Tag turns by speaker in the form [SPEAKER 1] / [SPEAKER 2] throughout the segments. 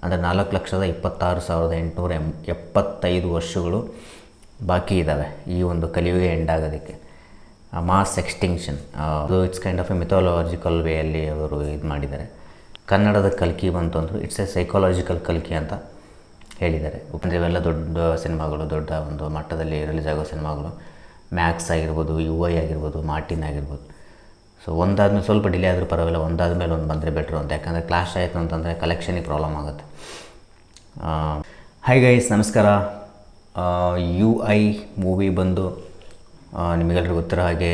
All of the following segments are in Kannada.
[SPEAKER 1] ಅಂದರೆ 4,26,875 ವರ್ಷಗಳು ಬಾಕಿ ಇದ್ದಾವೆ ಈ ಒಂದು ಕಲಿಯುಗ ಎಂಡ್ ಆಗೋದಕ್ಕೆ. ಮಾಸ್ ಎಕ್ಸ್ಟಿಂಕ್ಷನ್ ಅದು it's kind of A mythological ವೇಯಲ್ಲಿ ಅವರು ಇದು ಮಾಡಿದ್ದಾರೆ. ಕನ್ನಡದ ಕಲ್ಕಿ ಬಂತು ಅಂದರು ಇಟ್ಸ್ ಎ ಸೈಕಾಲಜಿಕಲ್ ಕಲ್ಕಿ ಅಂತ ಹೇಳಿದ್ದಾರೆ. ಇವೆಲ್ಲ ದೊಡ್ಡ ಸಿನಿಮಾಗಳು, ದೊಡ್ಡ ಒಂದು ಮಟ್ಟದಲ್ಲಿ ರಿಲೀಸ್ ಆಗೋ ಸಿನಿಮಾಗಳು. ಮ್ಯಾಕ್ಸ್ ಆಗಿರ್ಬೋದು, UI ಆಗಿರ್ಬೋದು, ಮಾರ್ಟಿನ್ ಆಗಿರ್ಬೋದು. ಸೊ ಒಂದಾದ್ಮೇಲೆ ಸ್ವಲ್ಪ ಡಿಲೇ ಆದರೂ ಪರವಾಗಿಲ್ಲ, ಒಂದಾದ್ಮೇಲೆ ಒಂದು ಬಂದರೆ ಬೆಟ್ರು ಅಂತ. ಯಾಕಂದರೆ ಕ್ಲಾಶ್ ಆಯಿತು ಅಂತಂದರೆ ಕಲೆಕ್ಷನಿಗೆ ಪ್ರಾಬ್ಲಮ್ ಆಗುತ್ತೆ. ಹೈ ಗೈಸ್, ನಮಸ್ಕಾರ. UI ಮೂವಿ ಬಂದು ನಿಮಗೆಲ್ಲರಿಗೂ ಗೊತ್ತಿರೋ ಹಾಗೆ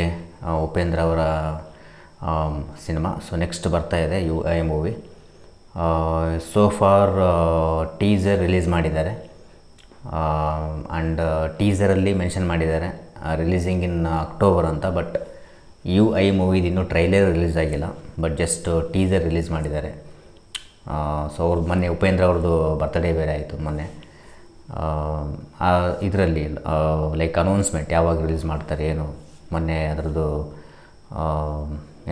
[SPEAKER 1] ಉಪೇಂದ್ರ ಅವರ ಸಿನಿಮಾ. ಸೊ ನೆಕ್ಸ್ಟ್ ಬರ್ತಾ ಇದೆ UI movie. So for teaser release ಮಾಡಿದ್ದಾರೆ ಆ್ಯಂಡ್ ಟೀಸರಲ್ಲಿ ಮೆನ್ಷನ್ ಮಾಡಿದ್ದಾರೆ ರಿಲೀಸಿಂಗ್ ಇನ್ ಅಕ್ಟೋಬರ್ ಅಂತ. ಬಟ್ UI ಮೂವಿದು ಇನ್ನೂ ಟ್ರೈಲರ್ ರಿಲೀಸ್ ಆಗಿಲ್ಲ, ಬಟ್ ಜಸ್ಟ್ ಟೀಸರ್ ರಿಲೀಸ್ ಮಾಡಿದ್ದಾರೆ. ಸೊ ಅವ್ರು ಮೊನ್ನೆ ಉಪೇಂದ್ರ ಅವ್ರದ್ದು ಬರ್ತ್ಡೇ ಬೇರೆ ಆಯಿತು ಮೊನ್ನೆ. ಇದರಲ್ಲಿ ಲೈಕ್ ಅನೌನ್ಸ್ಮೆಂಟ್ ಯಾವಾಗ ರಿಲೀಸ್ ಮಾಡ್ತಾರೆ ಏನು, ಮೊನ್ನೆ ಅದರದ್ದು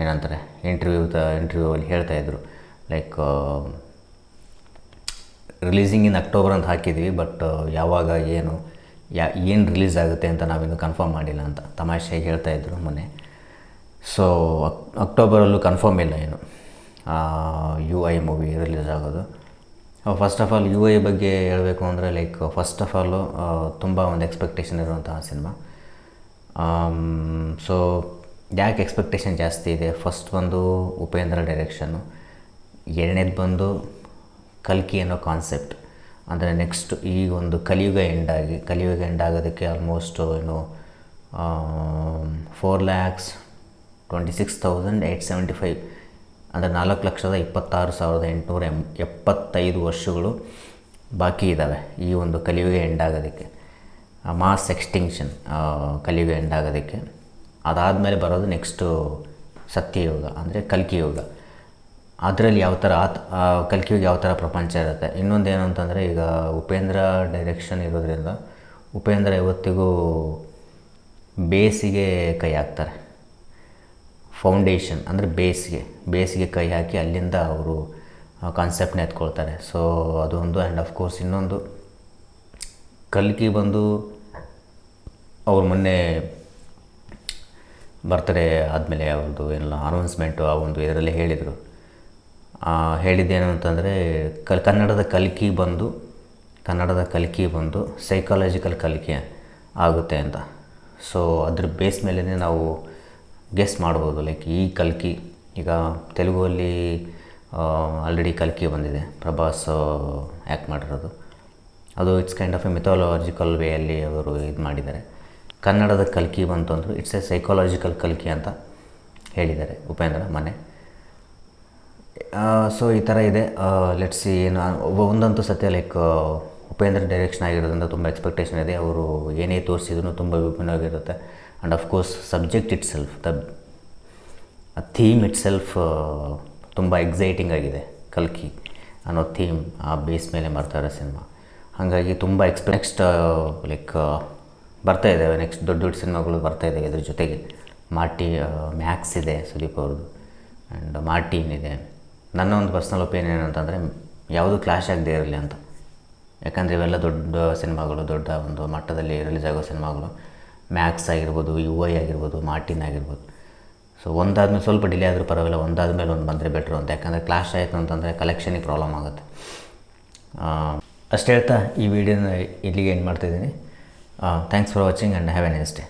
[SPEAKER 1] ಏನಂತಾರೆ ಇಂಟರ್ವ್ಯೂವಲ್ಲಿ ಹೇಳ್ತಾಯಿದ್ರು ಲೈಕ್ ರಿಲೀಸಿಂಗ್ ಇನ್ ಅಕ್ಟೋಬರ್ ಅಂತ ಹಾಕಿದ್ವಿ, ಬಟ್ ಯಾವಾಗ ಏನು ರಿಲೀಸ್ ಆಗುತ್ತೆ ಅಂತ ನಾವಿನ್ನೂ ಕನ್ಫರ್ಮ್ ಮಾಡಿಲ್ಲ ಅಂತ ತಮಾಷೆಗೆ ಹೇಳ್ತಾಯಿದ್ರು ಮೊನ್ನೆ. ಸೊ ಅಕ್ಟೋಬರಲ್ಲೂ ಕನ್ಫರ್ಮ್ ಇಲ್ಲ ಏನು UI ಮೂವಿ ರಿಲೀಸ್ ಆಗೋದು. ಫಸ್ಟ್ ಆಫ್ ಆಲ್ UI ಬಗ್ಗೆ ಹೇಳಬೇಕು ಅಂದರೆ ಲೈಕ್ ಫಸ್ಟ್ ಆಫ್ ಆಲು ತುಂಬ ಒಂದು ಎಕ್ಸ್ಪೆಕ್ಟೇಷನ್ ಇರುವಂತಹ ಸಿನಿಮಾ. ಸೊ ಯಾಕೆ ಎಕ್ಸ್ಪೆಕ್ಟೇಷನ್ ಜಾಸ್ತಿ ಇದೆ? ಫಸ್ಟ್ ಬಂದು ಉಪೇಂದ್ರ ಡೈರೆಕ್ಷನ್ನು, ಎರಡನೇದು ಬಂದು ಕಲ್ಕಿ ಅನ್ನೋ ಕಾನ್ಸೆಪ್ಟ್. ಅಂದರೆ ನೆಕ್ಸ್ಟ್ ಈ ಒಂದು ಕಲಿಯುಗ ಎಂಡ್ ಆಗೋದಕ್ಕೆ ಆಲ್ಮೋಸ್ಟ್ ಏನು 4,26,875 ಅಂದರೆ 4,26,875 ವರ್ಷಗಳು ಬಾಕಿ ಇದ್ದಾವೆ ಈ ಒಂದು ಕಲಿಯುಗ ಎಂಡ್ ಆಗೋದಕ್ಕೆ. ಮಾಸ್ ಎಕ್ಸ್ಟಿಂಕ್ಷನ್ ಕಲಿಯುಗ ಎಂಡ್ ಆಗೋದಕ್ಕೆ. ಅದಾದಮೇಲೆ ಬರೋದು ನೆಕ್ಸ್ಟು ಸತ್ಯಯುಗ ಅಂದರೆ ಕಲ್ಕಿ ಯುಗ. ಅದರಲ್ಲಿ ಯಾವ ಥರ ಕಲ್ಕಿಯುಗ ಯಾವ ಥರ ಪ್ರಪಂಚ ಇರುತ್ತೆ. ಇನ್ನೊಂದು ಏನು ಅಂತಂದರೆ, ಈಗ ಉಪೇಂದ್ರ ಡೈರೆಕ್ಷನ್ ಇರೋದ್ರಿಂದ ಉಪೇಂದ್ರ ಇವತ್ತಿಗೂ ಬೇಸಿಗೆ ಕೈ ಹಾಕ್ತಾರೆ. ಫೌಂಡೇಶನ್ ಅಂದರೆ ಬೇಸಿಗೆ ಕೈ ಹಾಕಿ ಅಲ್ಲಿಂದ ಅವರು ಕಾನ್ಸೆಪ್ಟ್ನ ಎತ್ಕೊಳ್ತಾರೆ. ಸೊ ಅದೊಂದು. ಆ್ಯಂಡ್ ಆಫ್ಕೋರ್ಸ್ ಇನ್ನೊಂದು ಕಲ್ಕಿ ಬಂದು ಅವ್ರು ಮೊನ್ನೆ ಬರ್ತ್ಡೇ ಆದಮೇಲೆ ಅವ್ರದ್ದು ಏನೆಲ್ಲ ಅನೌನ್ಸ್ಮೆಂಟು ಆ ಒಂದು ಇದರಲ್ಲಿ ಹೇಳಿದ್ದೇನು ಅಂತಂದರೆ ಕನ್ನಡದ ಕಲ್ಕಿ ಬಂದು ಸೈಕಾಲಜಿಕಲ್ ಕಲ್ಕಿ ಆಗುತ್ತೆ ಅಂತ. ಸೊ ಅದ್ರ ಬೇಸ್ ಮೇಲೇ ನಾವು ಗೆಸ್ ಮಾಡ್ಬೋದು. ಲೈಕ್ ಈ ಕಲ್ಕಿ ಈಗ ತೆಲುಗುವಲ್ಲಿ ಆಲ್ರೆಡಿ ಕಲ್ಕಿ ಬಂದಿದೆ, ಪ್ರಭಾಸ್ ಆ್ಯಕ್ಟ್ ಮಾಡಿರೋದು. ಅದು it's kind of A mythological ವೇಯಲ್ಲಿ ಅವರು ಇದು ಮಾಡಿದ್ದಾರೆ. ಕನ್ನಡದ ಕಲ್ಕಿ ಬಂತು ಅಂದರು ಇಟ್ಸ್ ಎ ಸೈಕಾಲಜಿಕಲ್ ಕಲ್ಕಿ ಅಂತ ಹೇಳಿದ್ದಾರೆ ಉಪೇಂದ್ರ ಮೊನ್ನೆ. ಸೊ ಈ ಥರ ಇದೆ. ಲೆಟ್ಸ್ ಸಿ ಏನು ಒಂದಂತೂ ಸತ್ಯ, ಲೈಕ್ ಉಪೇಂದ್ರ ಡೈರೆಕ್ಷನ್ ಆಗಿರೋದ್ರಿಂದ ತುಂಬ ಎಕ್ಸ್ಪೆಕ್ಟೇಷನ್ ಇದೆ. ಅವರು ಏನೇ ತೋರಿಸಿದ್ರು ತುಂಬ ವಿಭಿನ್ನವಾಗಿರುತ್ತೆ. And of course subject itself, theme itself ತುಂಬ ಎಕ್ಸೈಟಿಂಗ್ ಆಗಿದೆ. ಕಲ್ಕಿ ಅನ್ನೋ ಥೀಮ್ ಆ ಬೇಸ್ ಮೇಲೆ ಮಾಡ್ತಾರೆ ಸಿನಿಮಾ. ಹಾಗಾಗಿ ತುಂಬ ನೆಕ್ಸ್ಟ್ ಲೈಕ್ ಬರ್ತಾ ಇದ್ದಾವೆ, ನೆಕ್ಸ್ಟ್ ದೊಡ್ಡ ಸಿನಿಮಾಗಳು ಬರ್ತಾ ಇದ್ದಾವೆ. ಇದ್ರ ಜೊತೆಗೆ ಮ್ಯಾಕ್ಸ್ ಇದೆ ಸುದೀಪ್ ಅವ್ರದ್ದು, ಆ್ಯಂಡ್ ಮಾರ್ಟಿನ್ ಇದೆ. ನನ್ನ ಒಂದು ಪರ್ಸ್ನಲ್ ಒಪಿನಿಯನ್ ಏನಂತಂದರೆ ಯಾವುದೂ ಕ್ಲಾಶ್ ಆಗದೆ ಇರಲಿ ಅಂತ. ಯಾಕಂದರೆ ಇವೆಲ್ಲ ದೊಡ್ಡ ಸಿನಿಮಾಗಳು, ದೊಡ್ಡ ಒಂದು ಮಟ್ಟದಲ್ಲಿ ರಿಲೀಸ್ ಆಗೋ ಸಿನಿಮಾಗಳು. ಮ್ಯಾಕ್ಸ್ ಆಗಿರ್ಬೋದು, UI ಆಗಿರ್ಬೋದು, ಮಾರ್ಟಿನ್ ಆಗಿರ್ಬೋದು. ಸೊ ಒಂದಾದ್ಮೇಲೆ ಸ್ವಲ್ಪ ಡಿಲೇ ಆದರೂ ಪರವಾಗಿಲ್ಲ, ಒಂದಾದ್ಮೇಲೆ ಒಂದು ಬಂದರೆ ಬೆಟ್ರು ಅಂತ. ಯಾಕಂದರೆ ಕ್ಲಾಶ್ ಆಯಿತು ಅಂತಂದರೆ ಕಲೆಕ್ಷನಿಗೆ ಪ್ರಾಬ್ಲಮ್ ಆಗುತ್ತೆ. ಅಷ್ಟು ಹೇಳ್ತಾ ಈ ವಿಡಿಯೋನ ಇಲ್ಲಿಗೆ ಎಂಡ್ ಮಾಡ್ತಾಯಿದ್ದೀನಿ. Thanks for watching and have A nice day.